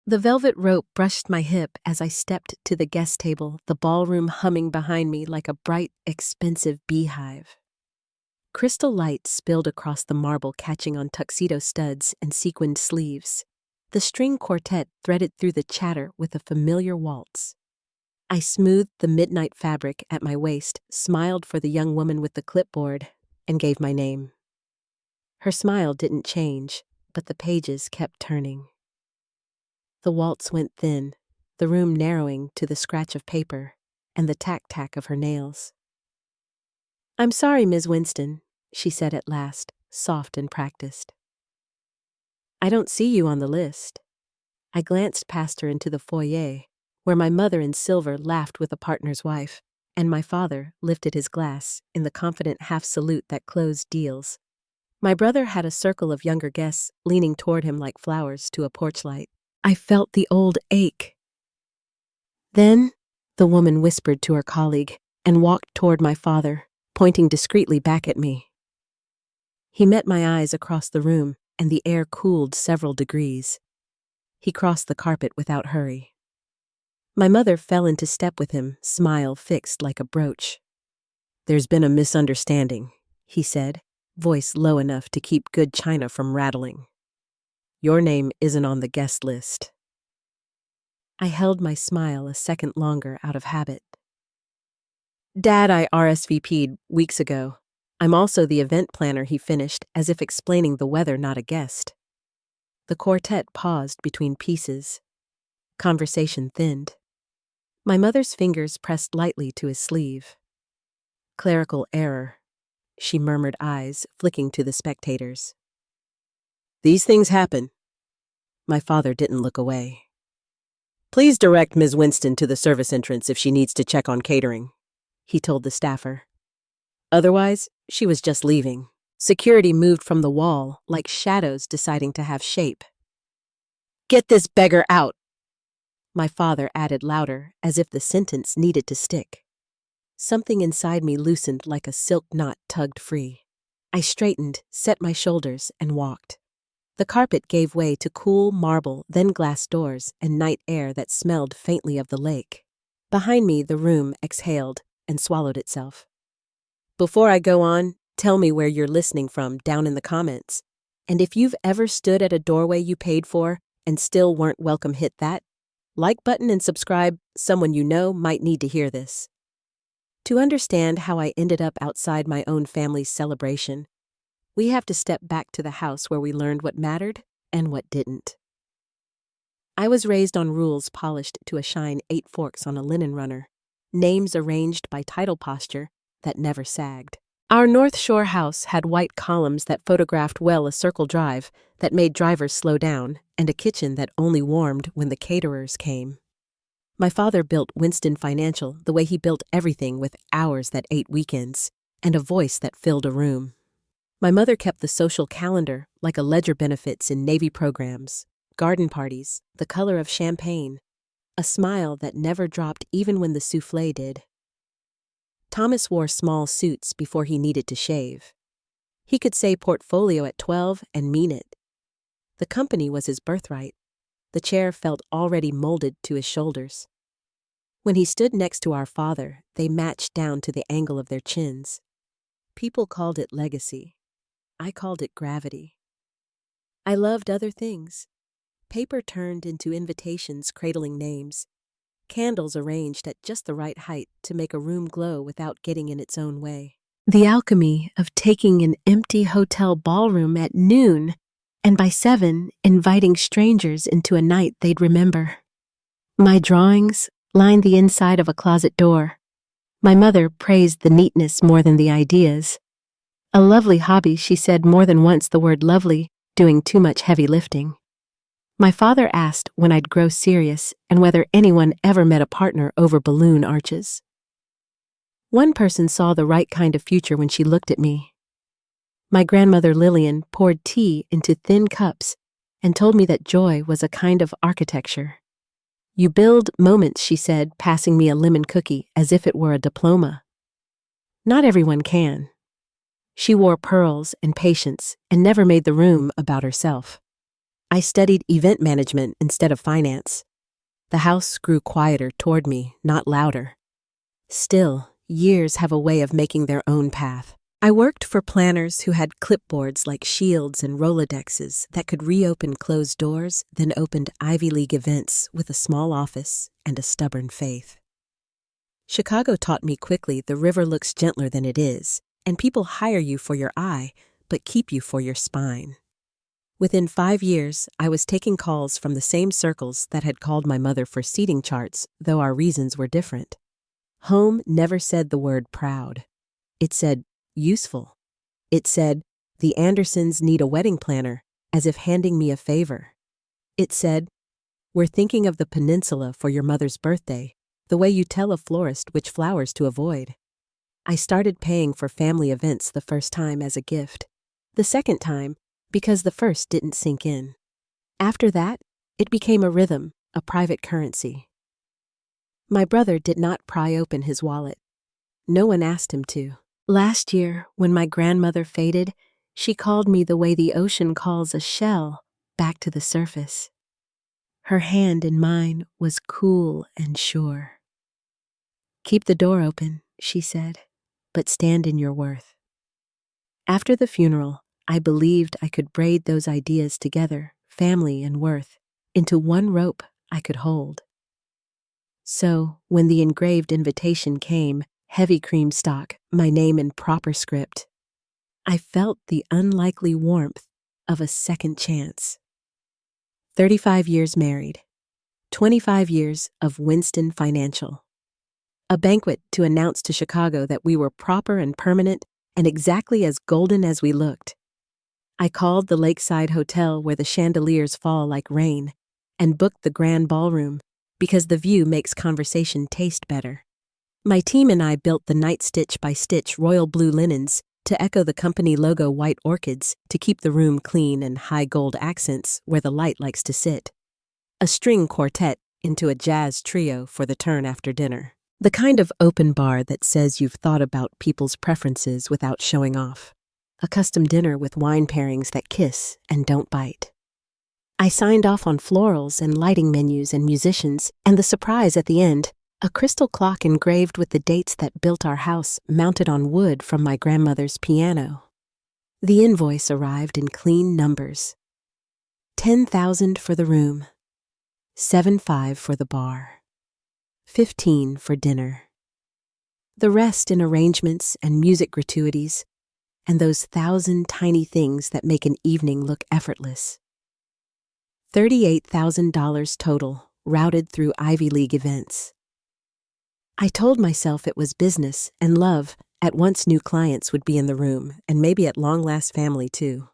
The velvet rope brushed my hip as I stepped to the guest table, the ballroom humming behind me like a bright, expensive beehive. Crystal light spilled across the marble, catching on tuxedo studs and sequined sleeves. The string quartet threaded through the chatter with a familiar waltz. I smoothed the midnight fabric at my waist, smiled for the young woman with the clipboard, and gave my name. Her smile didn't change, but the pages kept turning. The waltz went thin, the room narrowing to the scratch of paper and the tack-tack of her nails. "I'm sorry, Ms. Winston," she said at last, soft and practiced. "I don't see you on the list." I glanced past her into the foyer, where my mother in silver laughed with a partner's wife, and my father lifted his glass in the confident half-salute that closed deals. My brother had a circle of younger guests leaning toward him like flowers to a porch light. I felt the old ache. "Then," the woman whispered to her colleague and walked toward my father, pointing discreetly back at me. He met my eyes across the room, and the air cooled several degrees. He crossed the carpet without hurry. My mother fell into step with him, smile fixed like a brooch. "There's been a misunderstanding," he said, voice low enough to keep good china from rattling. "Your name isn't on the guest list." I held my smile a second longer out of habit. "Dad, I RSVP'd weeks ago. I'm also the event planner," he finished, as if explaining the weather, not a guest. The quartet paused between pieces. Conversation thinned. My mother's fingers pressed lightly to his sleeve. "Clerical error," she murmured, eyes flicking to the spectators. "These things happen." My father didn't look away. "Please direct Ms. Winston to the service entrance if she needs to check on catering," he told the staffer. Otherwise, she was just leaving. Security moved from the wall like shadows deciding to have shape. "Get this beggar out," my father added louder, as if the sentence needed to stick. Something inside me loosened like a silk knot tugged free. I straightened, set my shoulders, and walked. The carpet gave way to cool marble, then glass doors and night air that smelled faintly of the lake. Behind me, the room exhaled and swallowed itself. Before I go on, tell me where you're listening from down in the comments. And if you've ever stood at a doorway you paid for and still weren't welcome, hit that like button and subscribe. Someone you know might need to hear this. To understand how I ended up outside my own family's celebration, we have to step back to the house where we learned what mattered and what didn't. I was raised on rules polished to a shine, 8 forks on a linen runner, names arranged by title posture that never sagged. Our North Shore house had white columns that photographed well a circle drive that made drivers slow down, and a kitchen that only warmed when the caterers came. My father built Winston Financial the way he built everything, with hours that ate weekends and a voice that filled a room. My mother kept the social calendar like a ledger, benefits in Navy programs, garden parties, the color of champagne, a smile that never dropped even when the soufflé did. Thomas wore small suits before he needed to shave. He could say portfolio at 12 and mean it. The company was his birthright. The chair felt already molded to his shoulders. When he stood next to our father, they matched down to the angle of their chins. People called it legacy. I called it gravity. I loved other things. Paper turned into invitations cradling names. Candles arranged at just the right height to make a room glow without getting in its own way. The alchemy of taking an empty hotel ballroom at noon and by 7 inviting strangers into a night they'd remember. My drawings lined the inside of a closet door. My mother praised the neatness more than the ideas. A lovely hobby, she said more than once the word lovely, doing too much heavy lifting. My father asked when I'd grow serious and whether anyone ever met a partner over balloon arches. One person saw the right kind of future when she looked at me. My grandmother Lillian poured tea into thin cups and told me that joy was a kind of architecture. "You build moments," she said, passing me a lemon cookie as if it were a diploma. Not everyone can. She wore pearls and patience and never made the room about herself. I studied event management instead of finance. The house grew quieter toward me, not louder. Still, years have a way of making their own path. I worked for planners who had clipboards like shields and Rolodexes that could reopen closed doors, then opened Ivy League events with a small office and a stubborn faith. Chicago taught me quickly the river looks gentler than it is, and people hire you for your eye, but keep you for your spine. Within 5 years, I was taking calls from the same circles that had called my mother for seating charts, though our reasons were different. Home never said the word proud. It said useful. It said, the Andersons need a wedding planner, as if handing me a favor. It said, we're thinking of the peninsula for your mother's birthday, the way you tell a florist which flowers to avoid. I started paying for family events the first time as a gift. The second time, because the first didn't sink in. After that, it became a rhythm, a private currency. My brother did not pry open his wallet. No one asked him to. Last year, when my grandmother faded, she called me the way the ocean calls a shell back to the surface. Her hand in mine was cool and sure. Keep the door open, she said, but stand in your worth. After the funeral, I believed I could braid those ideas together, family and worth, into one rope I could hold. So, when the engraved invitation came, heavy cream stock, my name in proper script, I felt the unlikely warmth of a second chance. 35 years married. 25 years of Winston Financial. A banquet to announce to Chicago that we were proper and permanent and exactly as golden as we looked. I called the lakeside hotel where the chandeliers fall like rain and booked the grand ballroom because the view makes conversation taste better. My team and I built the night stitch by stitch royal blue linens to echo the company logo white orchids to keep the room clean and high gold accents where the light likes to sit. A string quartet into a jazz trio for the turn after dinner. The kind of open bar that says you've thought about people's preferences without showing off. A custom dinner with wine pairings that kiss and don't bite. I signed off on florals and lighting menus and musicians, and the surprise at the end, a crystal clock engraved with the dates that built our house mounted on wood from my grandmother's piano. The invoice arrived in clean numbers. $10,000 for the room, $7,500 for the bar, $15,000 for dinner. The rest in arrangements and music gratuities, and those 1,000 tiny things that make an evening look effortless. $38,000 total, routed through Ivy League events. I told myself it was business and love. At once new clients would be in the room, and maybe at long last family too.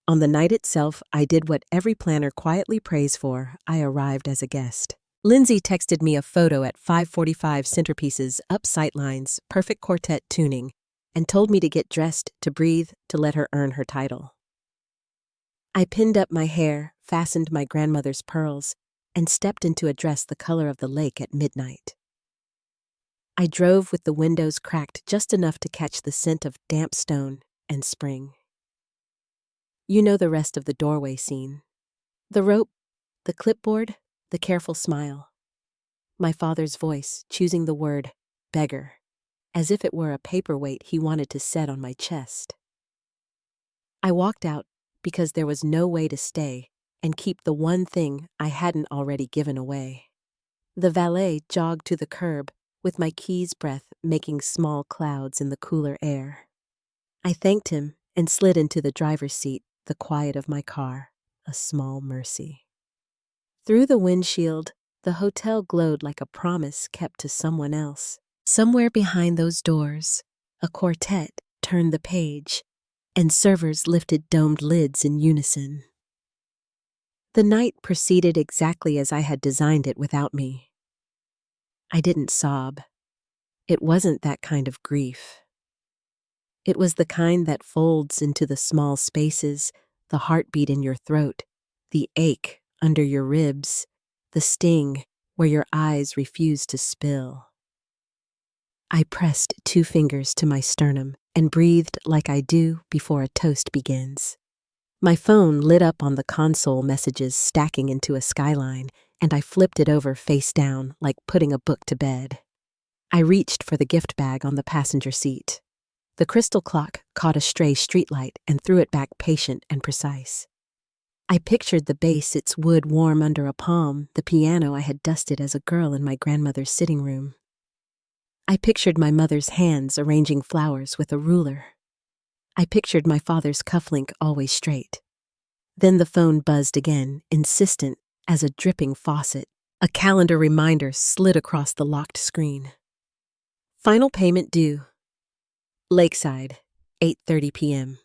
On the night itself, I did what every planner quietly prays for. I arrived as a guest. Lindsay texted me a photo at 5:45 centerpieces, up sightlines, perfect quartet tuning, and told me to get dressed, to breathe, to let her earn her title. I pinned up my hair, fastened my grandmother's pearls, and stepped into a dress the color of the lake at midnight. I drove with the windows cracked just enough to catch the scent of damp stone and spring. You know the rest of the doorway scene. The rope, the clipboard, the careful smile. My father's voice choosing the word beggar, as if it were a paperweight he wanted to set on my chest. I walked out because there was no way to stay and keep the one thing I hadn't already given away. The valet jogged to the curb, with my keys' breath making small clouds in the cooler air. I thanked him and slid into the driver's seat, the quiet of my car, a small mercy. Through the windshield, the hotel glowed like a promise kept to someone else. Somewhere behind those doors, a quartet turned the page, and servers lifted domed lids in unison. The night proceeded exactly as I had designed it without me. I didn't sob. It wasn't that kind of grief. It was the kind that folds into the small spaces, the heartbeat in your throat, the ache under your ribs, the sting where your eyes refuse to spill. I pressed 2 fingers to my sternum and breathed like I do before a toast begins. My phone lit up on the console, messages stacking into a skyline, and I flipped it over face down, like putting a book to bed. I reached for the gift bag on the passenger seat. The crystal clock caught a stray streetlight and threw it back patient and precise. I pictured the base, its wood warm under a palm, the piano I had dusted as a girl in my grandmother's sitting room. I pictured my mother's hands arranging flowers with a ruler. I pictured my father's cufflink always straight. Then the phone buzzed again, insistent as a dripping faucet. A calendar reminder slid across the locked screen. Final payment due. Lakeside, 8:30 p.m.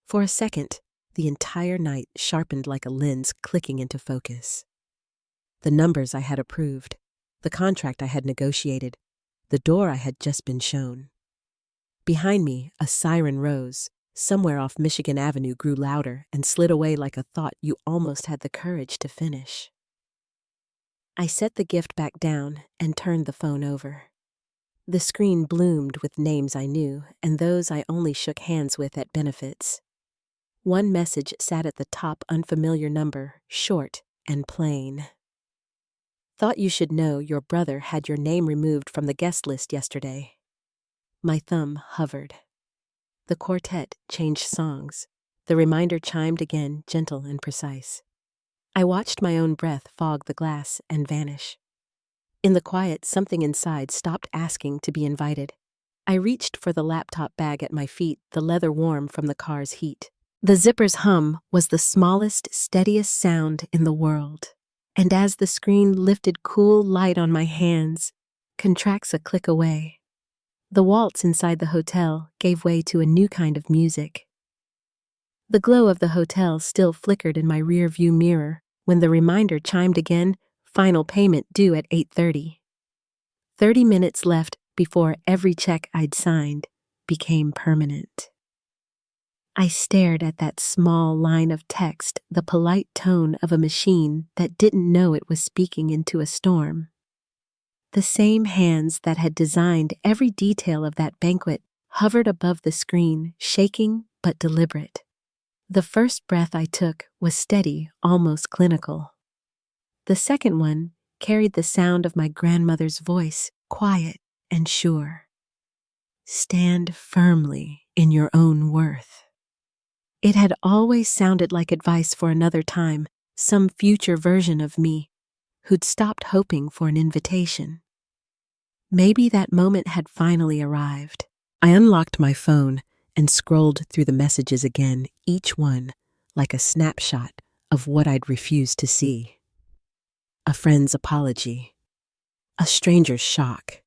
For a second, the entire night sharpened like a lens clicking into focus. The numbers I had approved, the contract I had negotiated, the door I had just been shown. Behind me, a siren rose. Somewhere off Michigan Avenue grew louder and slid away like a thought you almost had the courage to finish. I set the gift back down and turned the phone over. The screen bloomed with names I knew and those I only shook hands with at benefits. One message sat at the top, unfamiliar number, short and plain. Thought you should know your brother had your name removed from the guest list yesterday. My thumb hovered. The quartet changed songs. The reminder chimed again, gentle and precise. I watched my own breath fog the glass and vanish. In the quiet, something inside stopped asking to be invited. I reached for the laptop bag at my feet, the leather warm from the car's heat. The zipper's hum was the smallest, steadiest sound in the world. And as the screen lifted cool light on my hands, contracts a click away, the waltz inside the hotel gave way to a new kind of music. The glow of the hotel still flickered in my rear-view mirror when the reminder chimed again, final payment due at 8:30. 30 minutes left before every check I'd signed became permanent. I stared at that small line of text, the polite tone of a machine that didn't know it was speaking into a storm. The same hands that had designed every detail of that banquet hovered above the screen, shaking but deliberate. The first breath I took was steady, almost clinical. The second one carried the sound of my grandmother's voice, quiet and sure. Stand firmly in your own worth. It had always sounded like advice for another time, some future version of me who'd stopped hoping for an invitation. Maybe that moment had finally arrived. I unlocked my phone and scrolled through the messages again, each one like a snapshot of what I'd refused to see. A friend's apology, a stranger's shock,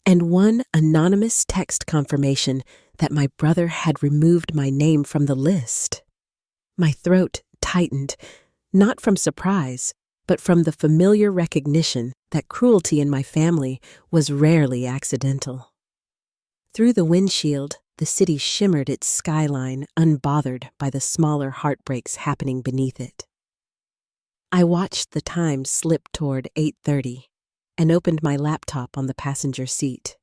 and one anonymous text confirmation that my brother had removed my name from the list. My throat tightened, not from surprise, but from the familiar recognition that cruelty in my family was rarely accidental. Through the windshield, the city shimmered its skyline, unbothered by the smaller heartbreaks happening beneath it. I watched the time slip toward 8:30 and opened my laptop on the passenger seat.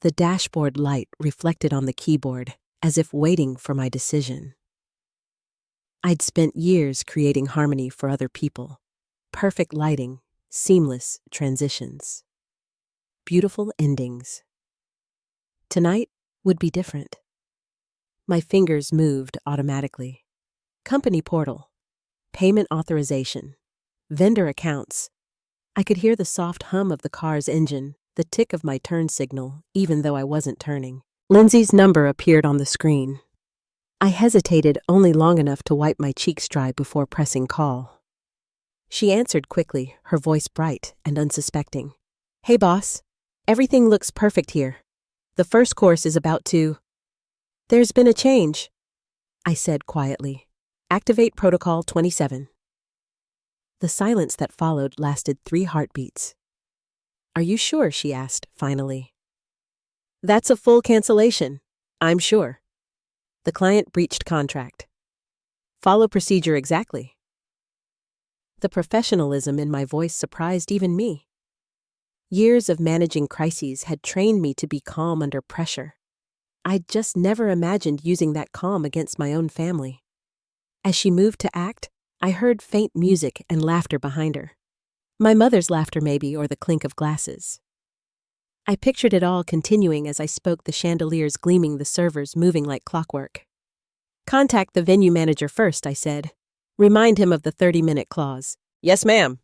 The dashboard light reflected on the keyboard as if waiting for my decision. I'd spent years creating harmony for other people. Perfect lighting, seamless transitions, beautiful endings. Tonight would be different. My fingers moved automatically. Company portal, payment authorization, vendor accounts. I could hear the soft hum of the car's engine, the tick of my turn signal, even though I wasn't turning. Lindsay's number appeared on the screen. I hesitated only long enough to wipe my cheeks dry before pressing call. She answered quickly, her voice bright and unsuspecting. "Hey, boss. Everything looks perfect here. The first course is about to..." "There's been a change," I said quietly. "Activate Protocol 27. The silence that followed lasted 3 heartbeats. "Are you sure?" she asked, finally. "That's a full cancellation. I'm sure. The client breached contract. Follow procedure exactly." The professionalism in my voice surprised even me. Years of managing crises had trained me to be calm under pressure. I'd just never imagined using that calm against my own family. As she moved to act, I heard faint music and laughter behind her. My mother's laughter maybe, or the clink of glasses. I pictured it all continuing as I spoke, the chandeliers gleaming, the servers moving like clockwork. "Contact the venue manager first," I said. "Remind him of the 30-minute clause." "Yes, ma'am."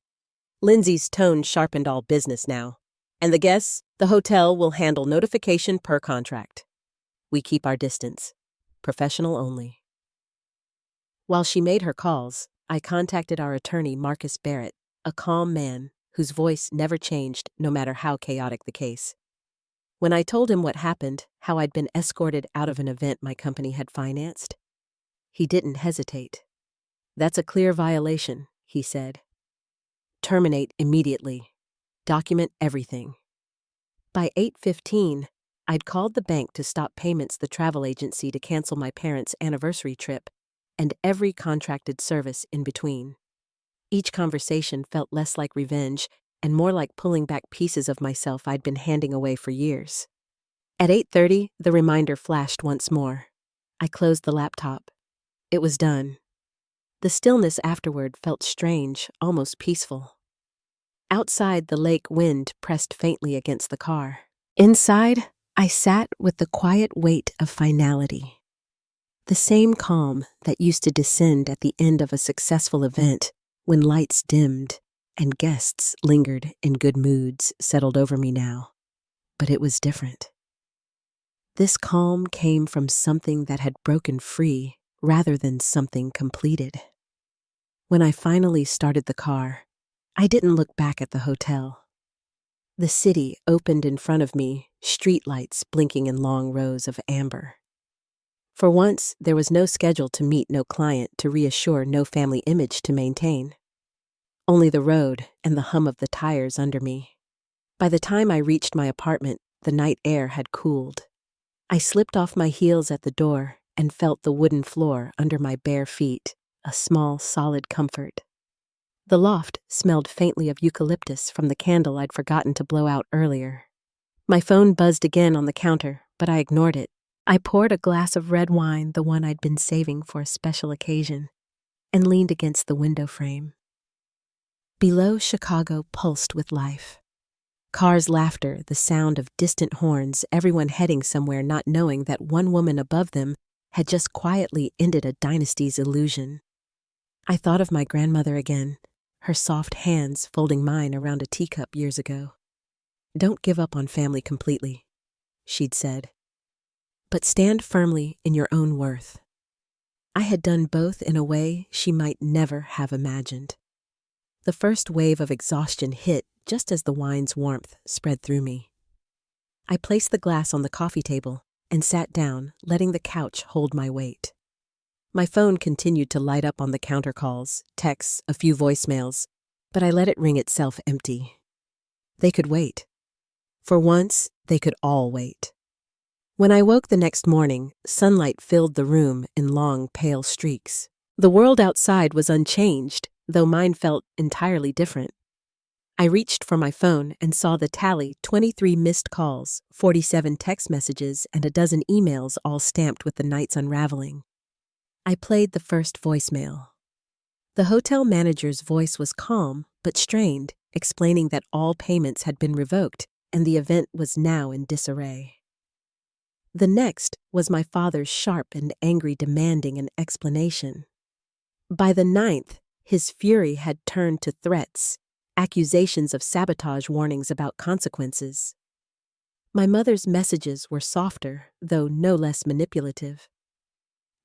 Lindsay's tone sharpened. "All business now. And the guests, the hotel will handle notification per contract. We keep our distance. Professional only." While she made her calls, I contacted our attorney, Marcus Barrett, a calm man whose voice never changed no matter how chaotic the case. When I told him what happened, how I'd been escorted out of an event my company had financed, he didn't hesitate. "That's a clear violation," he said. "Terminate immediately. Document everything." By 8:15, I'd called the bank to stop payments, the travel agency to cancel my parents' anniversary trip, and every contracted service in between. Each conversation felt less like revenge and more like pulling back pieces of myself I'd been handing away for years. At 8:30, the reminder flashed once more. I closed the laptop. It was done. The stillness afterward felt strange, almost peaceful. Outside, the lake wind pressed faintly against the car. Inside, I sat with the quiet weight of finality. The same calm that used to descend at the end of a successful event when lights dimmed and guests lingered in good moods settled over me now. But it was different. This calm came from something that had broken free rather than something completed. When I finally started the car, I didn't look back at the hotel. The city opened in front of me, streetlights blinking in long rows of amber. For once, there was no schedule to meet, no client to reassure, no family image to maintain. Only the road and the hum of the tires under me. By the time I reached my apartment, the night air had cooled. I slipped off my heels at the door and felt the wooden floor under my bare feet, a small, solid comfort. The loft smelled faintly of eucalyptus from the candle I'd forgotten to blow out earlier. My phone buzzed again on the counter, but I ignored it. I poured a glass of red wine, the one I'd been saving for a special occasion, and leaned against the window frame. Below, Chicago pulsed with life. Cars' laughter, the sound of distant horns, everyone heading somewhere not knowing that one woman above them had just quietly ended a dynasty's illusion. I thought of my grandmother again, her soft hands folding mine around a teacup years ago. "Don't give up on family completely," she'd said, "but stand firmly in your own worth." I had done both in a way she might never have imagined. The first wave of exhaustion hit just as the wine's warmth spread through me. I placed the glass on the coffee table and sat down, letting the couch hold my weight. My phone continued to light up on the counter calls, texts, a few voicemails, but I let it ring itself empty. They could wait. For once, they could all wait. When I woke the next morning, sunlight filled the room in long, pale streaks. The world outside was unchanged, though mine felt entirely different. I reached for my phone and saw the tally: 23 missed calls, 47 text messages, and a dozen emails, all stamped with the night's unraveling. I played the first voicemail. The hotel manager's voice was calm but strained, explaining that all payments had been revoked and the event was now in disarray. The next was my father's sharp and angry, demanding an explanation. By the 9th, his fury had turned to threats, accusations of sabotage, warnings about consequences. My mother's messages were softer, though no less manipulative.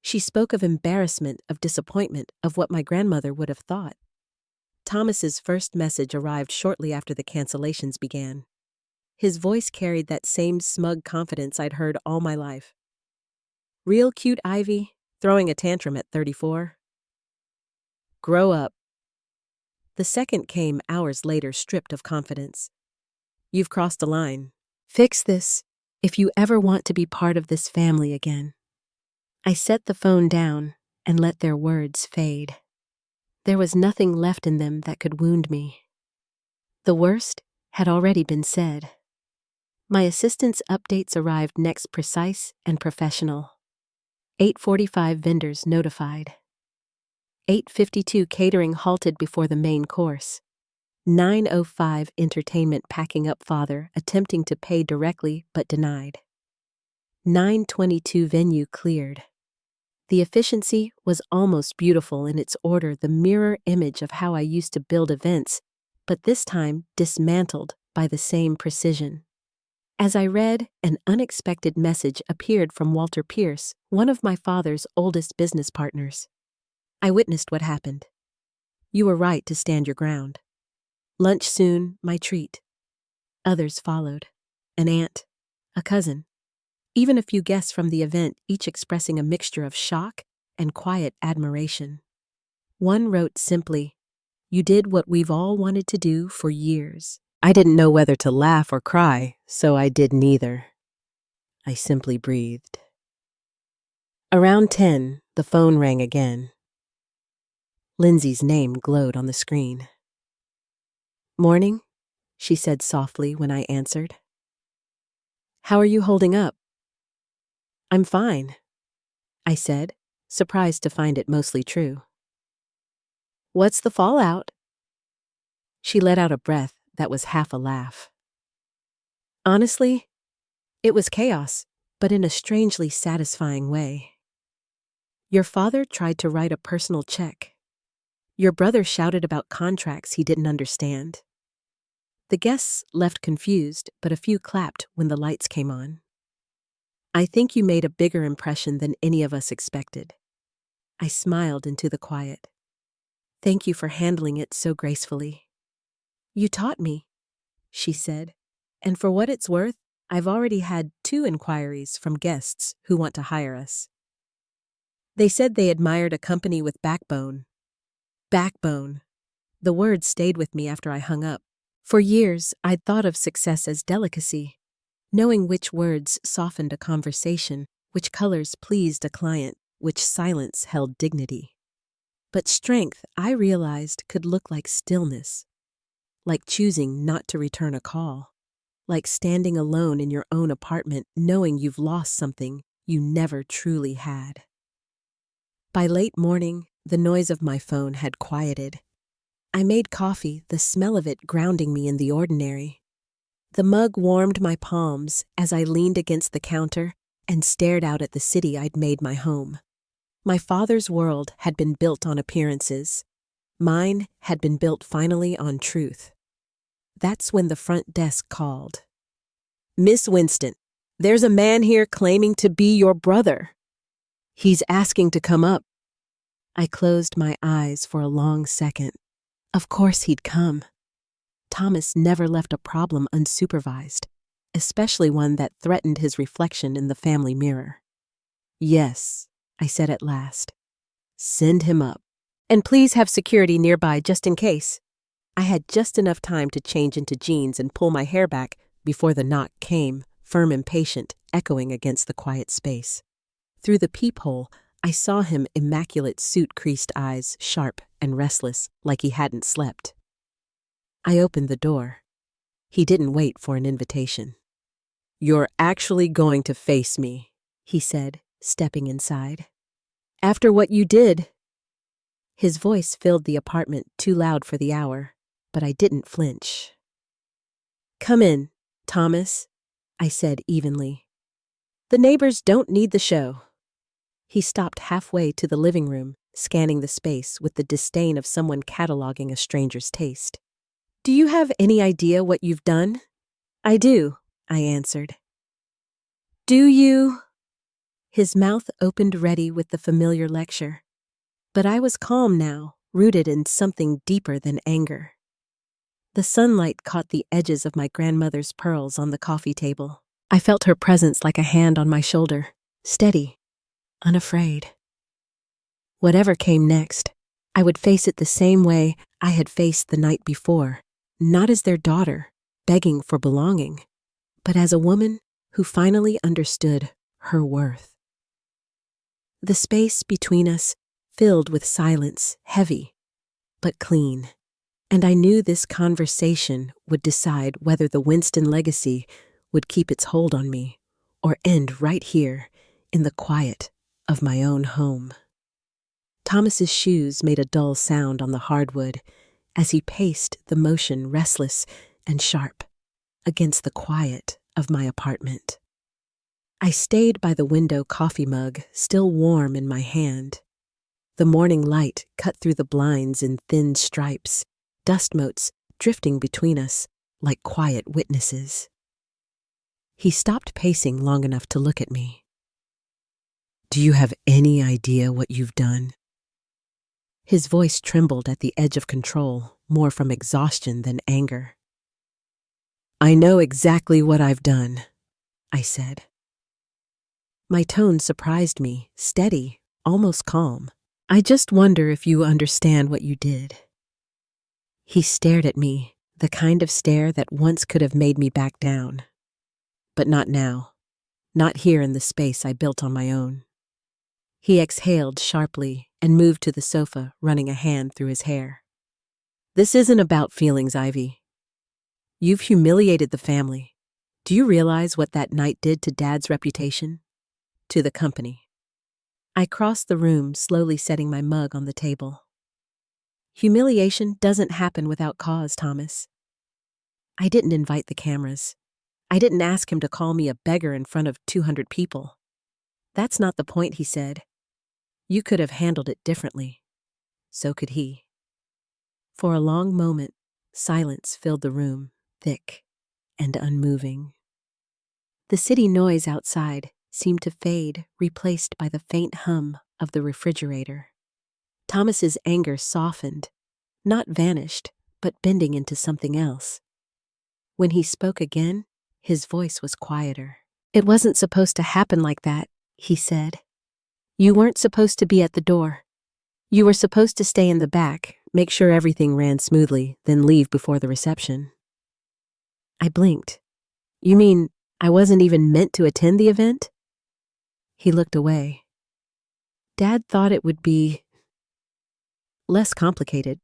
She spoke of embarrassment, of disappointment, of what my grandmother would have thought. Thomas's first message arrived shortly after the cancellations began. His voice carried that same smug confidence I'd heard all my life. "Real cute, Ivy, throwing a tantrum at 34. Grow up." The second came hours later, stripped of confidence. "You've crossed a line. Fix this if you ever want to be part of this family again." I set the phone down and let their words fade. There was nothing left in them that could wound me. The worst had already been said. My assistant's updates arrived next, precise and professional. 8:45 vendors notified. 8:52 catering halted before the main course. 9:05 entertainment packing up father attempting to pay directly but denied. 9:22 venue cleared. The efficiency was almost beautiful in its order, the mirror image of how I used to build events, but this time dismantled by the same precision. As I read, an unexpected message appeared from Walter Pierce, one of my father's oldest business partners. I witnessed what happened. You were right to stand your ground. Lunch soon, my treat. Others followed. An aunt, a cousin, even a few guests from the event, each expressing a mixture of shock and quiet admiration. One wrote simply, "You did what we've all wanted to do for years." I didn't know whether to laugh or cry, so I did neither. I simply breathed. Around 10, the phone rang again. Lindsay's name glowed on the screen. "Morning," she said softly when I answered. "How are you holding up?" "I'm fine," I said, surprised to find it mostly true. "What's the fallout?" She let out a breath that was half a laugh. "Honestly, it was chaos, but in a strangely satisfying way. Your father tried to write a personal check. Your brother shouted about contracts he didn't understand. The guests left confused, but a few clapped when the lights came on. I think you made a bigger impression than any of us expected." I smiled into the quiet. "Thank you for handling it so gracefully." "You taught me," she said, "and for what it's worth, I've already had 2 inquiries from guests who want to hire us. They said they admired a company with backbone." Backbone. The word stayed with me after I hung up. For years, I'd thought of success as delicacy, knowing which words softened a conversation, which colors pleased a client, which silence held dignity. But strength, I realized, could look like stillness, like choosing not to return a call, like standing alone in your own apartment knowing you've lost something you never truly had. By late morning, the noise of my phone had quieted. I made coffee, the smell of it grounding me in the ordinary. The mug warmed my palms as I leaned against the counter and stared out at the city I'd made my home. My father's world had been built on appearances. Mine had been built finally on truth. That's when the front desk called. "Miss Winston, there's a man here claiming to be your brother. He's asking to come up." I closed my eyes for a long second. Of course he'd come. Thomas never left a problem unsupervised, especially one that threatened his reflection in the family mirror. "Yes," I said at last. "Send him up. And please have security nearby just in case." I had just enough time to change into jeans and pull my hair back before the knock came, firm and patient, echoing against the quiet space. Through the peephole, I saw him, immaculate suit-creased eyes, sharp and restless, like he hadn't slept. I opened the door. He didn't wait for an invitation. "You're actually going to face me," he said, stepping inside. "After what you did." His voice filled the apartment, too loud for the hour, but I didn't flinch. "Come in, Thomas," I said evenly. "The neighbors don't need the show." He stopped halfway to the living room, scanning the space with the disdain of someone cataloging a stranger's taste. "Do you have any idea what you've done?" "I do," I answered. "Do you?" His mouth opened ready with the familiar lecture. But I was calm now, rooted in something deeper than anger. The sunlight caught the edges of my grandmother's pearls on the coffee table. I felt her presence like a hand on my shoulder, steady, unafraid. Whatever came next, I would face it the same way I had faced the night before, not as their daughter, begging for belonging, but as a woman who finally understood her worth. The space between us filled with silence, heavy, but clean, and I knew this conversation would decide whether the Winston legacy would keep its hold on me or end right here in the quiet of my own home. Thomas's shoes made a dull sound on the hardwood as he paced, the motion restless and sharp against the quiet of my apartment. I stayed by the window coffee mug, still warm in my hand. The morning light cut through the blinds in thin stripes, dust motes drifting between us like quiet witnesses. He stopped pacing long enough to look at me. "Do you have any idea what you've done?" His voice trembled at the edge of control, more from exhaustion than anger. "I know exactly what I've done," I said. My tone surprised me, steady, almost calm. "I just wonder if you understand what you did." He stared at me, the kind of stare that once could have made me back down. But not now. Not here in the space I built on my own. He exhaled sharply and moved to the sofa, running a hand through his hair. "This isn't about feelings, Ivy. You've humiliated the family. Do you realize what that night did to Dad's reputation? To the company?" I crossed the room, slowly setting my mug on the table. "Humiliation doesn't happen without cause, Thomas. I didn't invite the cameras. I didn't ask him to call me a beggar in front of 200 people. That's not the point," he said. "You could have handled it differently. So could he." For a long moment, silence filled the room, thick and unmoving. The city noise outside seemed to fade, replaced by the faint hum of the refrigerator. Thomas's anger softened, not vanished, but bending into something else. When he spoke again, his voice was quieter. "It wasn't supposed to happen like that," he said. "You weren't supposed to be at the door. You were supposed to stay in the back, make sure everything ran smoothly, then leave before the reception." I blinked. "You mean I wasn't even meant to attend the event?" He looked away. "Dad thought it would be less complicated."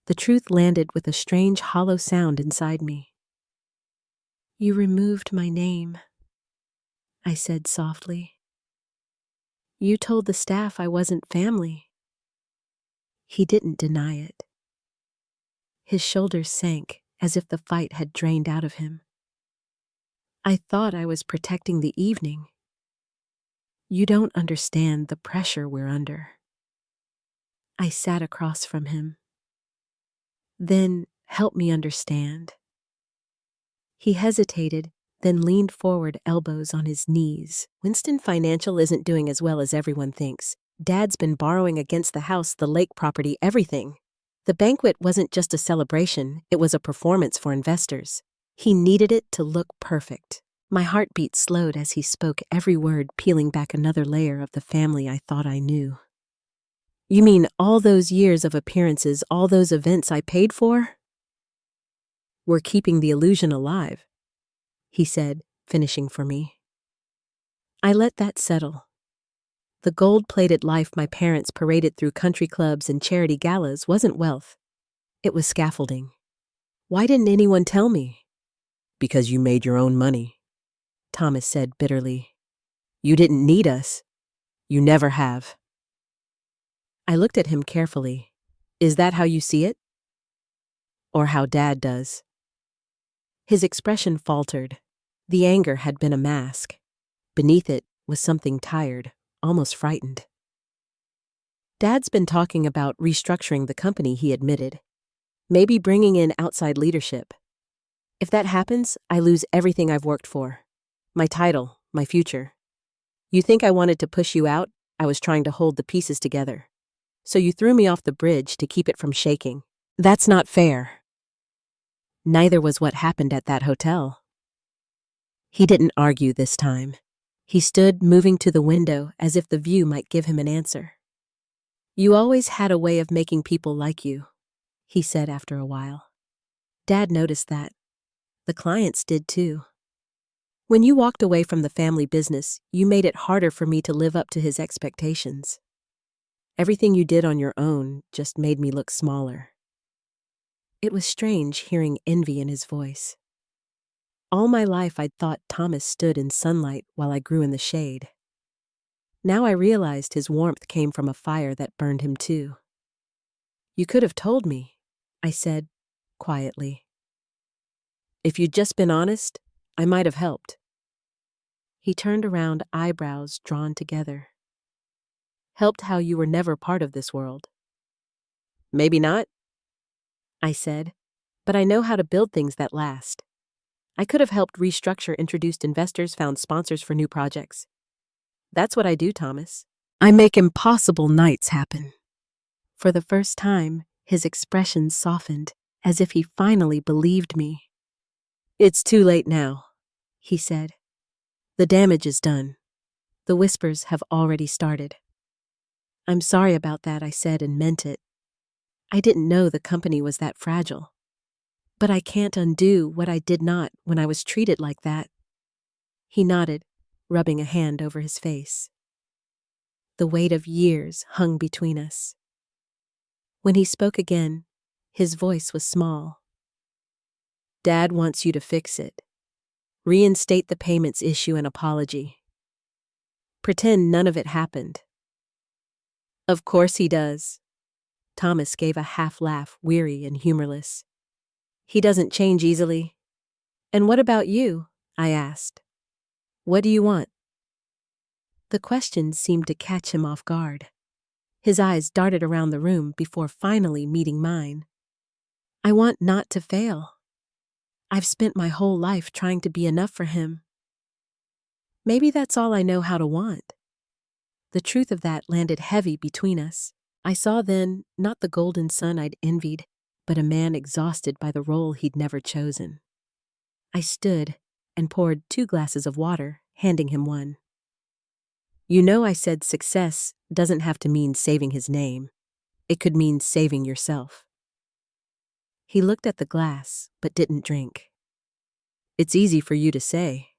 The truth landed with a strange hollow sound inside me. "You removed my name," I said softly. "You told the staff I wasn't family." He didn't deny it. His shoulders sank as if the fight had drained out of him. "I thought I was protecting the evening. You don't understand the pressure we're under." I sat across from him. "Then help me understand." He hesitated, then leaned forward, elbows on his knees. "Winston Financial isn't doing as well as everyone thinks. Dad's been borrowing against the house, the lake property, everything. The banquet wasn't just a celebration, it was a performance for investors. He needed it to look perfect." My heartbeat slowed as he spoke, every word peeling back another layer of the family I thought I knew. "You mean all those years of appearances, all those events I paid for?" "We're keeping the illusion alive," he said, finishing for me. I let that settle. The gold-plated life my parents paraded through country clubs and charity galas wasn't wealth. It was scaffolding. "Why didn't anyone tell me?" "Because you made your own money," Thomas said bitterly. "You didn't need us. You never have." I looked at him carefully. "Is that how you see it? Or how Dad does?" His expression faltered. The anger had been a mask. Beneath it was something tired, almost frightened. "Dad's been talking about restructuring the company," he admitted. "Maybe bringing in outside leadership. If that happens, I lose everything I've worked for. My title, my future. You think I wanted to push you out? I was trying to hold the pieces together. So you threw me off the bridge to keep it from shaking. That's not fair." Neither was what happened at that hotel. He didn't argue this time. He stood, moving to the window as if the view might give him an answer. "You always had a way of making people like you," he said after a while. Dad noticed that. The clients did too. When you walked away from the family business, you made it harder for me to live up to his expectations. Everything you did on your own just made me look smaller." It was strange hearing envy in his voice. All my life I'd thought Thomas stood in sunlight while I grew in the shade. Now I realized his warmth came from a fire that burned him too. "You could have told me," I said, quietly. "If you'd just been honest, I might have helped." He turned around, eyebrows drawn together. "Helped how you were never part of this world." "Maybe not," I said, "but I know how to build things that last. I could have helped restructure, introduced investors, found sponsors for new projects. That's what I do, Thomas. I make impossible nights happen." For the first time, his expression softened, as if he finally believed me. "It's too late now," he said. "The damage is done. The whispers have already started." "I'm sorry about that," I said, and meant it. I didn't know the company was that fragile. But I can't undo what I did not when I was treated like that. He nodded, rubbing a hand over his face. The weight of years hung between us. When he spoke again, his voice was small. "Dad wants you to fix it. Reinstate the payments, issue an apology. Pretend none of it happened." "Of course he does." Thomas gave a half laugh, weary and humorless. "He doesn't change easily." "And what about you?" I asked. "What do you want?" The question seemed to catch him off guard. His eyes darted around the room before finally meeting mine. "I want not to fail. I've spent my whole life trying to be enough for him. Maybe that's all I know how to want." The truth of that landed heavy between us. I saw then not the golden son I'd envied, but a man exhausted by the role he'd never chosen. I stood and poured 2 glasses of water, handing him one. "You know, I said success doesn't have to mean saving his name. It could mean saving yourself." He looked at the glass, but didn't drink. "It's easy for you to say.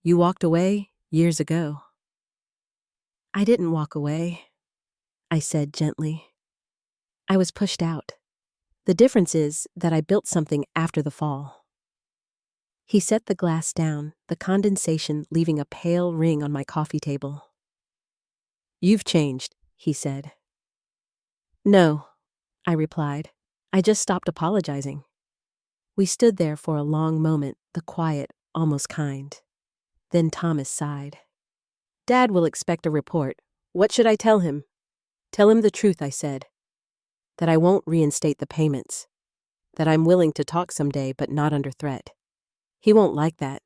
You walked away years ago." "I didn't walk away," I said gently. "I was pushed out. The difference is that I built something after the fall." He set the glass down, the condensation leaving a pale ring on my coffee table. "You've changed," he said. "No," I replied. "I just stopped apologizing." We stood there for a long moment, the quiet, almost kind. Then Thomas sighed. "Dad will expect a report. What should I tell him?" "Tell him the truth," I said. "That I won't reinstate the payments. That I'm willing to talk someday, but not under threat. He won't like that."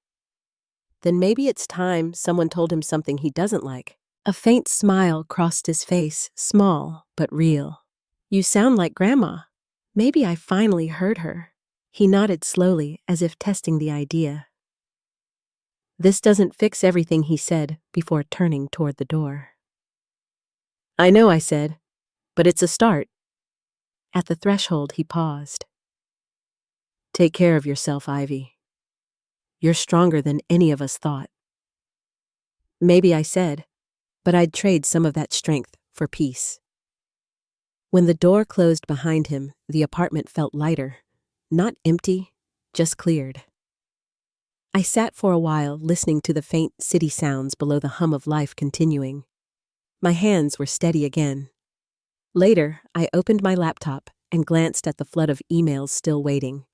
"Then maybe it's time someone told him something he doesn't like." A faint smile crossed his face, small but real. "You sound like Grandma." Maybe I finally heard her. He nodded slowly, as if testing the idea. "This doesn't fix everything," he said, before turning toward the door. "I know," I said, "but it's a start." At the threshold, he paused. "Take care of yourself, Ivy. You're stronger than any of us thought." "Maybe," I said, but I'd trade some of that strength for peace. When the door closed behind him, the apartment felt lighter. Not empty, just cleared. I sat for a while, listening to the faint city sounds below, the hum of life continuing. My hands were steady again. Later, I opened my laptop and glanced at the flood of emails still waiting.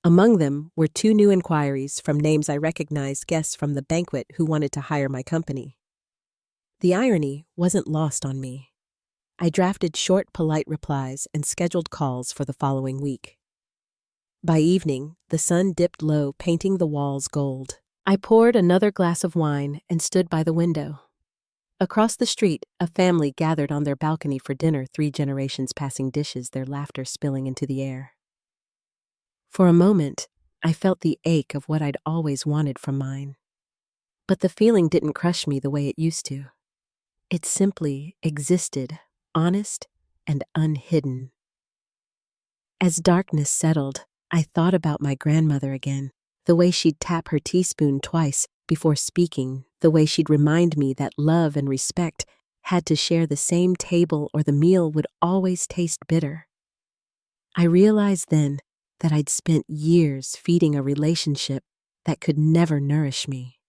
Among them were 2 new inquiries from names I recognized, guests from the banquet who wanted to hire my company. The irony wasn't lost on me. I drafted short, polite replies and scheduled calls for the following week. By evening, the sun dipped low, painting the walls gold. I poured another glass of wine and stood by the window. Across the street, a family gathered on their balcony for dinner, 3 generations passing dishes, their laughter spilling into the air. For a moment, I felt the ache of what I'd always wanted from mine. But the feeling didn't crush me the way it used to. It simply existed, honest and unhidden. As darkness settled, I thought about my grandmother again, the way she'd tap her teaspoon twice before speaking, the way she'd remind me that love and respect had to share the same table or the meal would always taste bitter. I realized then that I'd spent years feeding a relationship that could never nourish me.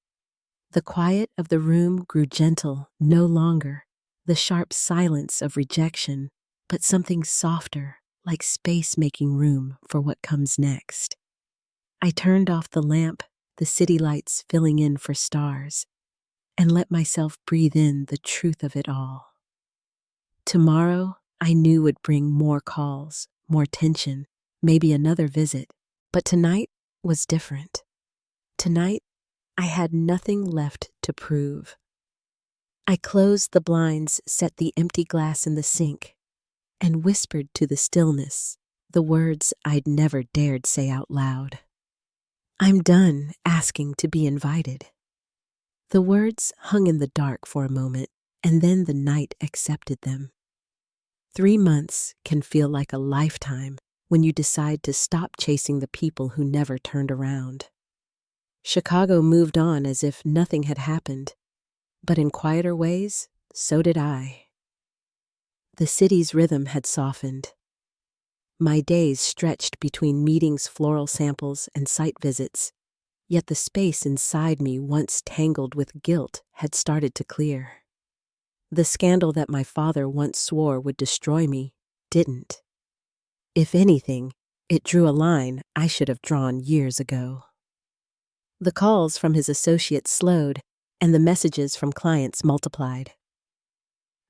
The quiet of the room grew gentle, no longer the sharp silence of rejection, but something softer, like space making room for what comes next. I turned off the lamp, the city lights filling in for stars, and let myself breathe in the truth of it all. Tomorrow, I knew would bring more calls, more tension, maybe another visit, but tonight was different. Tonight, I had nothing left to prove. I closed the blinds, set the empty glass in the sink, and whispered to the stillness the words I'd never dared say out loud. I'm done asking to be invited. The words hung in the dark for a moment, and then the night accepted them. 3 months can feel like a lifetime when you decide to stop chasing the people who never turned around. Chicago moved on as if nothing had happened, but in quieter ways, so did I. The city's rhythm had softened. My days stretched between meetings, floral samples, and site visits, yet the space inside me, once tangled with guilt, had started to clear. The scandal that my father once swore would destroy me didn't. If anything, it drew a line I should have drawn years ago. The calls from his associates slowed, and the messages from clients multiplied.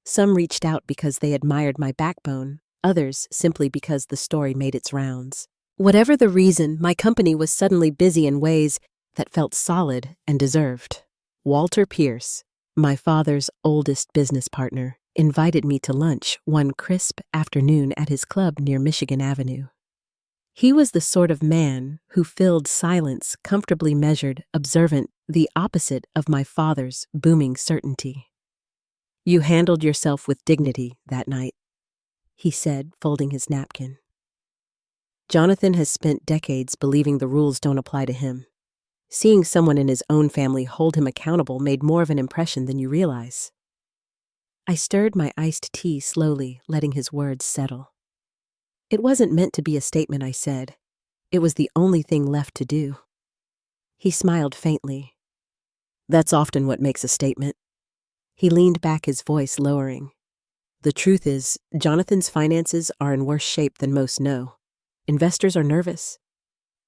Some reached out because they admired my backbone, others simply because the story made its rounds. Whatever the reason, my company was suddenly busy in ways that felt solid and deserved. Walter Pierce, my father's oldest business partner, invited me to lunch one crisp afternoon at his club near Michigan Avenue. He was the sort of man who filled silence comfortably measured, observant, the opposite of my father's booming certainty. You handled yourself with dignity that night, he said, folding his napkin. Jonathan has spent decades believing the rules don't apply to him. Seeing someone in his own family hold him accountable made more of an impression than you realize. I stirred my iced tea slowly, letting his words settle. It wasn't meant to be a statement, I said. It was the only thing left to do. He smiled faintly. That's often what makes a statement. He leaned back, his voice lowering. The truth is, Jonathan's finances are in worse shape than most know. Investors are nervous.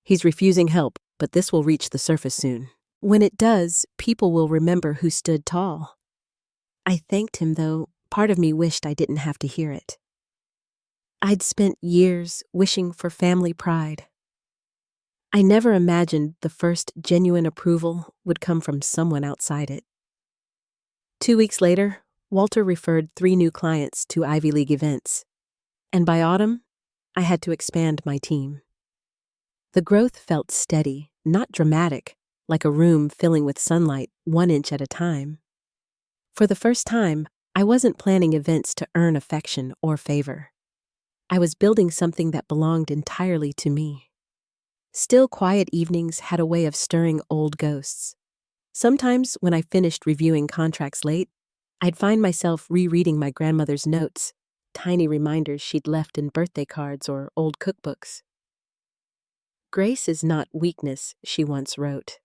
He's refusing help, but this will reach the surface soon. When it does, people will remember who stood tall. I thanked him, though part of me wished I didn't have to hear it. I'd spent years wishing for family pride. I never imagined the first genuine approval would come from someone outside it. 2 weeks later, Walter referred 3 new clients to Ivy League events, and by autumn, I had to expand my team. The growth felt steady, not dramatic, like a room filling with sunlight 1 inch at a time. For the first time, I wasn't planning events to earn affection or favor. I was building something that belonged entirely to me. Still quiet evenings had a way of stirring old ghosts. Sometimes, when I finished reviewing contracts late, I'd find myself rereading my grandmother's notes, tiny reminders she'd left in birthday cards or old cookbooks. Grace is not weakness, she once wrote.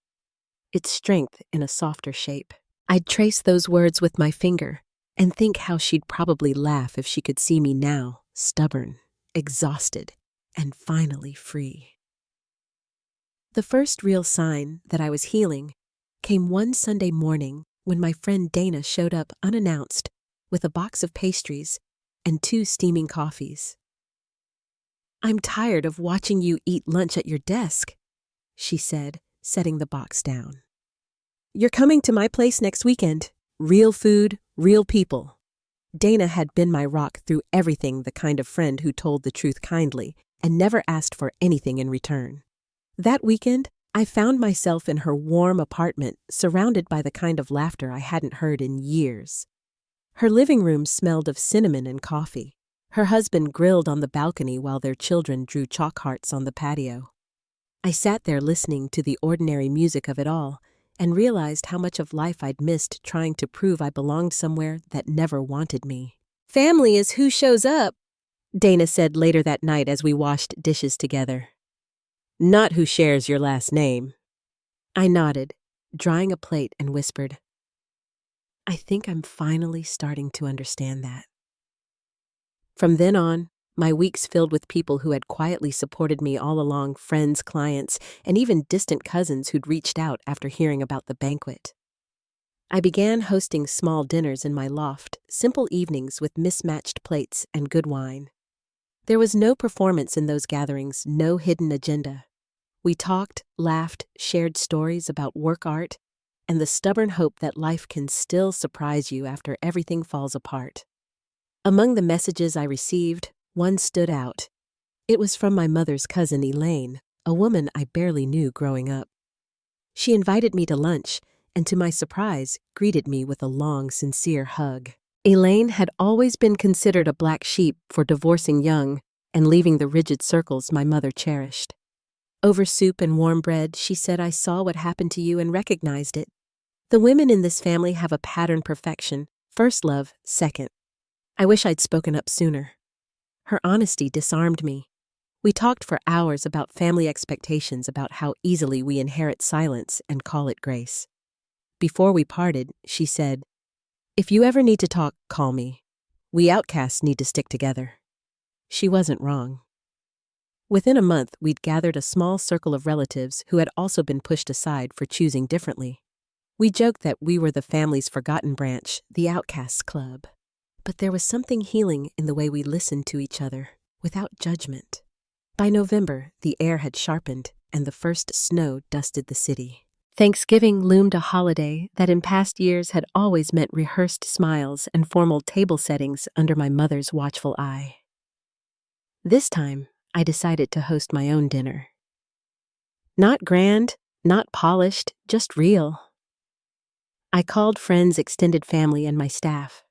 It's strength in a softer shape. I'd trace those words with my finger and think how she'd probably laugh if she could see me now, stubborn, exhausted, and finally free. The first real sign that I was healing came one Sunday morning when my friend Dana showed up unannounced with a box of pastries and 2 steaming coffees. I'm tired of watching you eat lunch at your desk, she said, setting the box down. You're coming to my place next weekend. Real food, real people. Dana had been my rock through everything, the kind of friend who told the truth kindly and never asked for anything in return. That weekend, I found myself in her warm apartment, surrounded by the kind of laughter I hadn't heard in years. Her living room smelled of cinnamon and coffee. Her husband grilled on the balcony while their children drew chalk hearts on the patio. I sat there listening to the ordinary music of it all and realized how much of life I'd missed trying to prove I belonged somewhere that never wanted me. Family is who shows up, Dana said later that night as we washed dishes together. Not who shares your last name. I nodded. drying a plate, and whispered, "I think I'm finally starting to understand that." From then on, my weeks filled with people who had quietly supported me all along, friends, clients, and even distant cousins who'd reached out after hearing about the banquet. I began hosting small dinners in my loft, simple evenings with mismatched plates and good wine. There was no performance in those gatherings, no hidden agenda. We talked, laughed, shared stories about work art, and the stubborn hope that life can still surprise you after everything falls apart. Among the messages I received, one stood out. It was from my mother's cousin Elaine, a woman I barely knew growing up. She invited me to lunch, and to my surprise, greeted me with a long, sincere hug. Elaine had always been considered a black sheep for divorcing young and leaving the rigid circles my mother cherished. Over soup and warm bread, she said, "I saw what happened to you and recognized it. The women in this family have a pattern perfection, first love, second." I wish I'd spoken up sooner. Her honesty disarmed me. We talked for hours about family expectations, about how easily we inherit silence and call it grace. Before we parted, she said, "If you ever need to talk, call me. We outcasts need to stick together." She wasn't wrong. Within a month, we'd gathered a small circle of relatives who had also been pushed aside for choosing differently. We joked that we were the family's forgotten branch, the Outcasts Club. But there was something healing in the way we listened to each other, without judgment. By November, the air had sharpened, and the first snow dusted the city. Thanksgiving loomed, a holiday that in past years had always meant rehearsed smiles and formal table settings under my mother's watchful eye. This time, I decided to host my own dinner. Not grand, not polished, just real. I called friends, extended family, and my staff.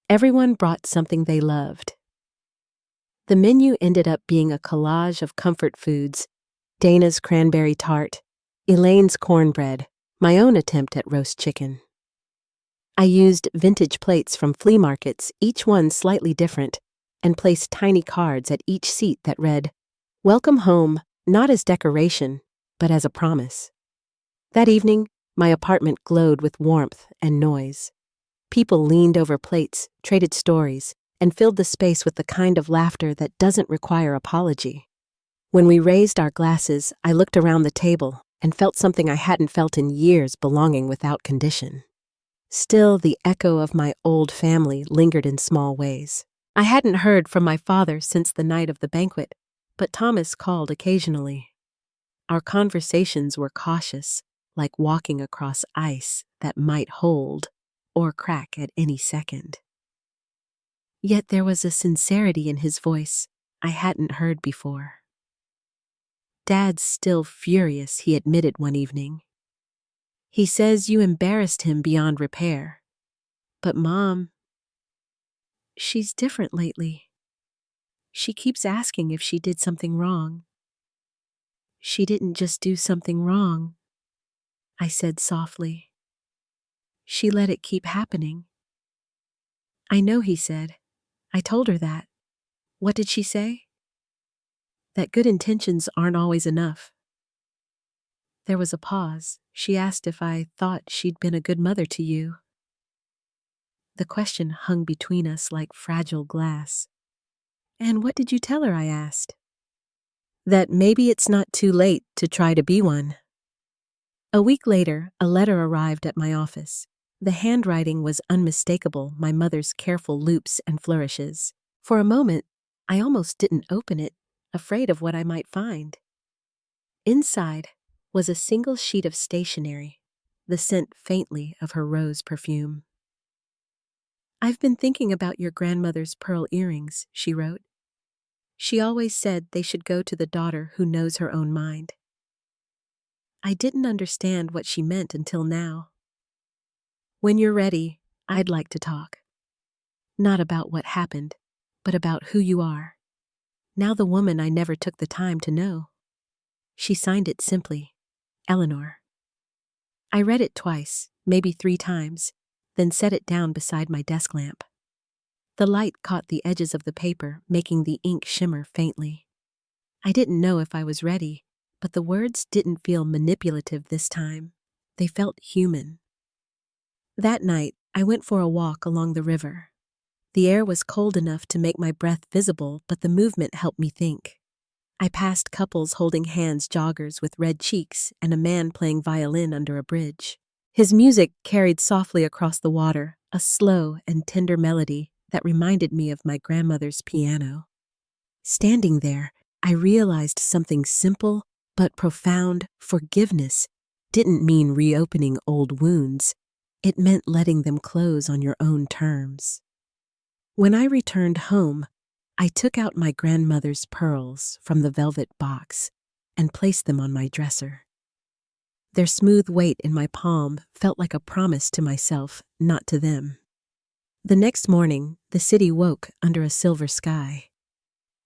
Everyone brought something they loved. The menu ended up being a collage of comfort foods: Dana's cranberry tart, Elaine's cornbread, my own attempt at roast chicken. I used vintage plates from flea markets, each one slightly different, and placed tiny cards at each seat that read, "Welcome home, not as decoration, but as a promise." That evening, my apartment glowed with warmth and noise. People leaned over plates, traded stories, and filled the space with the kind of laughter that doesn't require apology. When we raised our glasses, I looked around the table and felt something I hadn't felt in years: belonging without condition. Still, the echo of my old family lingered in small ways. I hadn't heard from my father since the night of the banquet, but Thomas called occasionally. Our conversations were cautious, like walking across ice that might hold or crack at any second. Yet there was a sincerity in his voice I hadn't heard before. "Dad's still furious," he admitted one evening. "He says you embarrassed him beyond repair. But Mom, she's different lately. She keeps asking if she did something wrong." "She didn't just do something wrong," I said softly. "She let it keep happening." "I know," he said. "I told her that." "What did she say?" "That good intentions aren't always enough." There was a pause. She asked if I thought she'd been a good mother to you. The question hung between us like fragile glass. "And what did you tell her?" I asked. "That maybe it's not too late to try to be one." A week later, a letter arrived at my office. The handwriting was unmistakable, my mother's careful loops and flourishes. For a moment, I almost didn't open it, afraid of what I might find. Inside was a single sheet of stationery, the scent faintly of her rose perfume. "I've been thinking about your grandmother's pearl earrings," she wrote. "She always said they should go to the daughter who knows her own mind." I didn't understand what she meant until now. "When you're ready, I'd like to talk. Not about what happened, but about who you are. Now the woman I never took the time to know." She signed it simply, Eleanor. I read it twice, maybe 3 times, then set it down beside my desk lamp. The light caught the edges of the paper, making the ink shimmer faintly. I didn't know if I was ready, but the words didn't feel manipulative this time. They felt human. That night, I went for a walk along the river. The air was cold enough to make my breath visible, but the movement helped me think. I passed couples holding hands, joggers with red cheeks, and a man playing violin under a bridge. His music carried softly across the water, a slow and tender melody that reminded me of my grandmother's piano. Standing there, I realized something simple but profound. Forgiveness didn't mean reopening old wounds. It meant letting them close on your own terms. When I returned home, I took out my grandmother's pearls from the velvet box and placed them on my dresser. Their smooth weight in my palm felt like a promise to myself, not to them. The next morning, the city woke under a silver sky.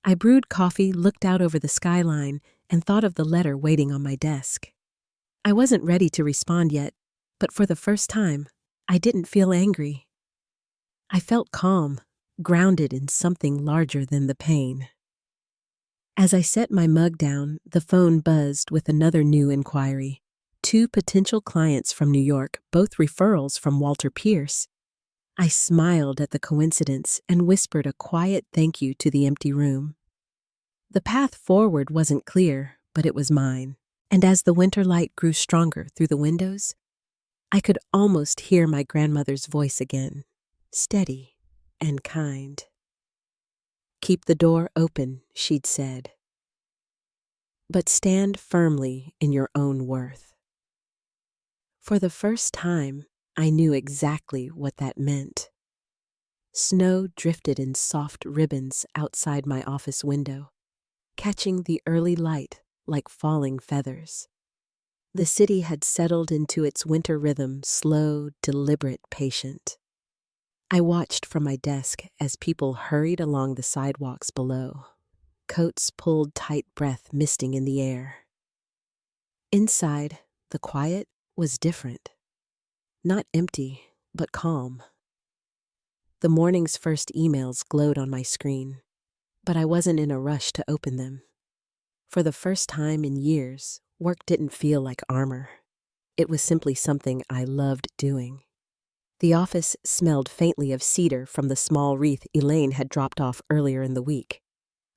I brewed coffee, looked out over the skyline, and thought of the letter waiting on my desk. I wasn't ready to respond yet, but for the first time, I didn't feel angry. I felt calm, grounded in something larger than the pain. As I set my mug down, the phone buzzed with another new inquiry. 2 potential clients from New York, both referrals from Walter Pierce. I smiled at the coincidence and whispered a quiet thank you to the empty room. The path forward wasn't clear, but it was mine. And as the winter light grew stronger through the windows, I could almost hear my grandmother's voice again, steady and kind. "Keep the door open," she'd said, "but stand firmly in your own worth." For the first time, I knew exactly what that meant. Snow drifted in soft ribbons outside my office window, catching the early light like falling feathers. The city had settled into its winter rhythm, slow, deliberate, patient. I watched from my desk as people hurried along the sidewalks below, coats pulled tight, breath misting in the air. Inside, the quiet was different. Not empty, but calm. The morning's first emails glowed on my screen, but I wasn't in a rush to open them. For the first time in years, work didn't feel like armor. It was simply something I loved doing. The office smelled faintly of cedar from the small wreath Elaine had dropped off earlier in the week.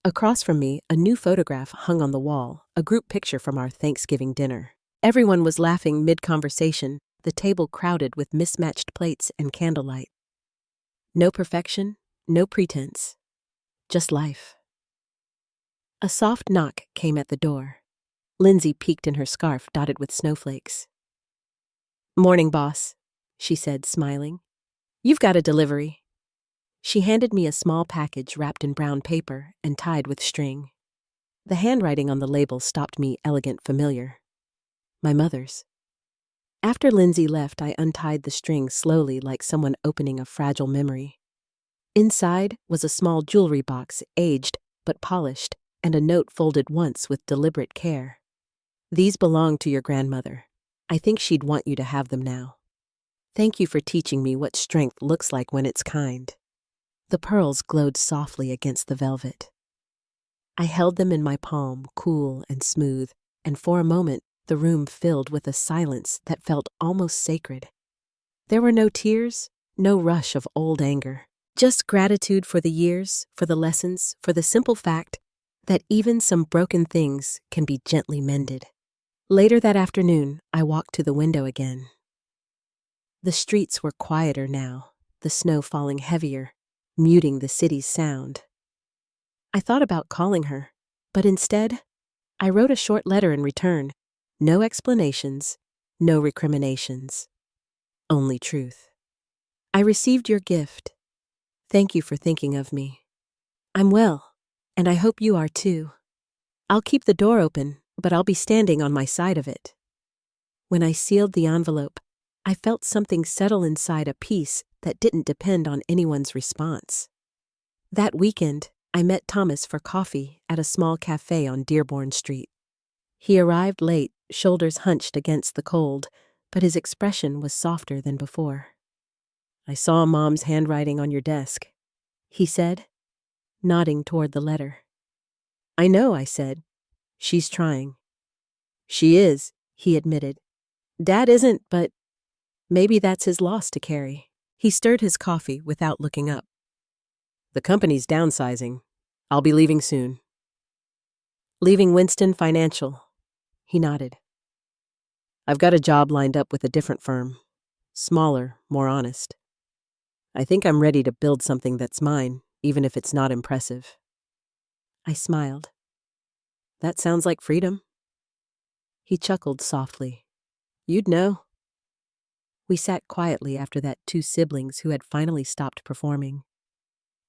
Across from me, a new photograph hung on the wall, a group picture from our Thanksgiving dinner. Everyone was laughing mid-conversation, the table crowded with mismatched plates and candlelight. No perfection, no pretense, just life. A soft knock came at the door. Lindsay peeked in her scarf dotted with snowflakes. "Morning, boss," she said, smiling. "You've got a delivery." She handed me a small package wrapped in brown paper and tied with string. The handwriting on the label stopped me elegant familiar. My mother's. After Lindsay left, I untied the string slowly like someone opening a fragile memory. Inside was a small jewelry box, aged but polished, and a note folded once with deliberate care. "These belong to your grandmother. I think she'd want you to have them now. Thank you for teaching me what strength looks like when it's kind." The pearls glowed softly against the velvet. I held them in my palm, cool and smooth, and for a moment the room filled with a silence that felt almost sacred. There were no tears, no rush of old anger, just gratitude for the years, for the lessons, for the simple fact that even some broken things can be gently mended. Later that afternoon, I walked to the window again. The streets were quieter now, the snow falling heavier, muting the city's sound. I thought about calling her, but instead, I wrote a short letter in return. No explanations, no recriminations, only truth. "I received your gift. Thank you for thinking of me. I'm well, and I hope you are too. I'll keep the door open, but I'll be standing on my side of it." When I sealed the envelope, I felt something settle inside, a peace that didn't depend on anyone's response. That weekend, I met Thomas for coffee at a small cafe on Dearborn Street. He arrived late, shoulders hunched against the cold, but his expression was softer than before. "I saw Mom's handwriting on your desk," he said, nodding toward the letter. "I know," I said. "She's trying." "She is," he admitted, Dad isn't, but maybe that's his loss to carry. He stirred his coffee without looking up. The company's downsizing. I'll be leaving soon. Leaving Winston Financial. He nodded. I've got a job lined up with a different firm. Smaller, more honest. I think I'm ready to build something that's mine, even if it's not impressive. I smiled. That sounds like freedom. He chuckled softly. You'd know. We sat quietly after that, two siblings who had finally stopped performing.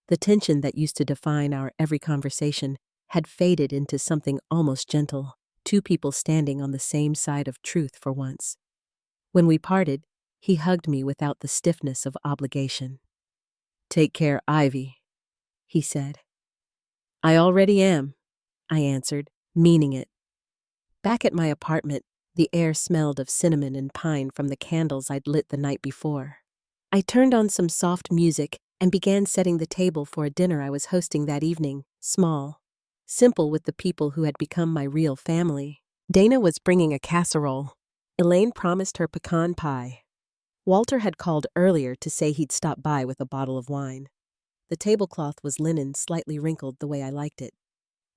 The tension that used to define our every conversation had faded into something almost gentle, two people standing on the same side of truth for once. When we parted, he hugged me without the stiffness of obligation. Take care, Ivy, he said. I already am, I answered, meaning it. Back at my apartment, the air smelled of cinnamon and pine from the candles I'd lit the night before. I turned on some soft music and began setting the table for a dinner I was hosting that evening, small, simple with the people who had become my real family. Dana was bringing a casserole. Elaine promised her pecan pie. Walter had called earlier to say he'd stop by with a bottle of wine. The tablecloth was linen, slightly wrinkled the way I liked it.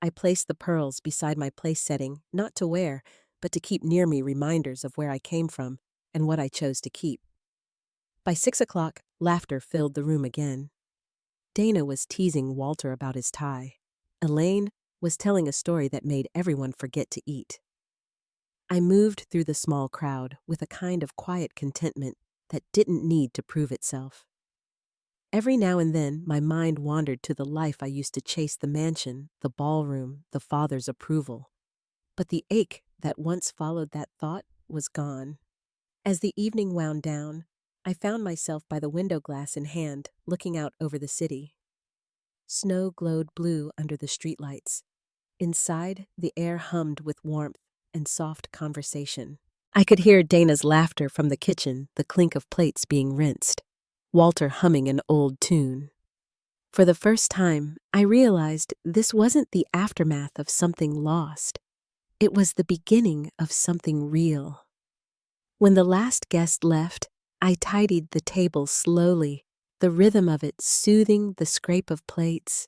I placed the pearls beside my place setting, not to wear, but to keep near me reminders of where I came from and what I chose to keep. By 6 o'clock, laughter filled the room again. Dana was teasing Walter about his tie. Elaine was telling a story that made everyone forget to eat. I moved through the small crowd with a kind of quiet contentment that didn't need to prove itself. Every now and then, my mind wandered to the life I used to chase: the mansion, the ballroom, the father's approval. But the ache that once followed that thought was gone. As the evening wound down, I found myself by the window glass in hand, looking out over the city. Snow glowed blue under the streetlights. Inside, the air hummed with warmth and soft conversation. I could hear Dana's laughter from the kitchen, the clink of plates being rinsed, Walter humming an old tune. For the first time, I realized this wasn't the aftermath of something lost. It was the beginning of something real. When the last guest left, I tidied the table slowly, the rhythm of it soothing the scrape of plates,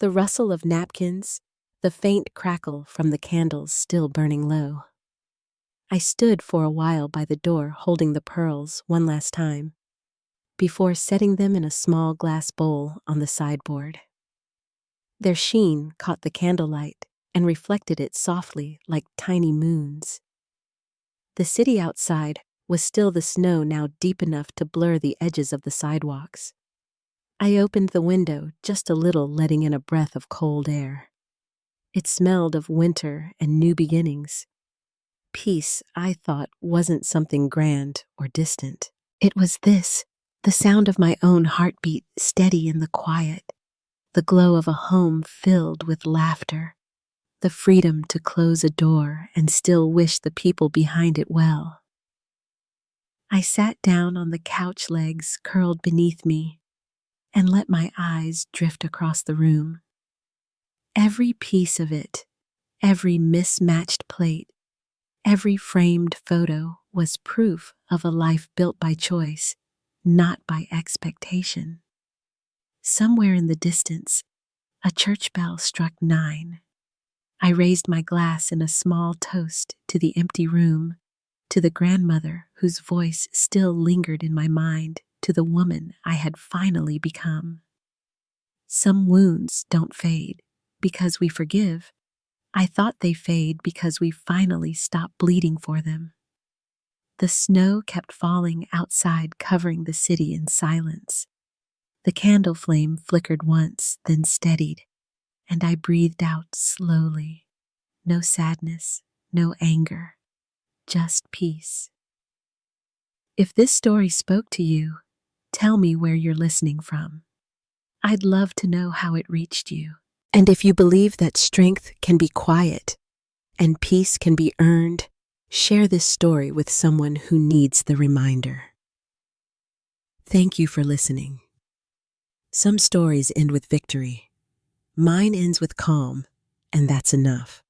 the rustle of napkins, the faint crackle from the candles still burning low. I stood for a while by the door holding the pearls one last time, before setting them in a small glass bowl on the sideboard. Their sheen caught the candlelight and reflected it softly like tiny moons. The city outside was still, the snow now deep enough to blur the edges of the sidewalks. I opened the window just a little, letting in a breath of cold air. It smelled of winter and new beginnings. Peace, I thought, wasn't something grand or distant. It was this, the sound of my own heartbeat steady in the quiet, the glow of a home filled with laughter, the freedom to close a door and still wish the people behind it well. I sat down on the couch legs curled beneath me and let my eyes drift across the room. Every piece of it, every mismatched plate, every framed photo was proof of a life built by choice, not by expectation. Somewhere in the distance, a church bell struck 9. I raised my glass in a small toast to the empty room, to the grandmother whose voice still lingered in my mind, to the woman I had finally become. Some wounds don't fade because we forgive. I thought they fade because we finally stopped bleeding for them. The snow kept falling outside, covering the city in silence. The candle flame flickered once, then steadied, and I breathed out slowly. No sadness, no anger, just peace. If this story spoke to you, tell me where you're listening from. I'd love to know how it reached you. And if you believe that strength can be quiet and peace can be earned, share this story with someone who needs the reminder. Thank you for listening. Some stories end with victory. Mine ends with calm, and that's enough.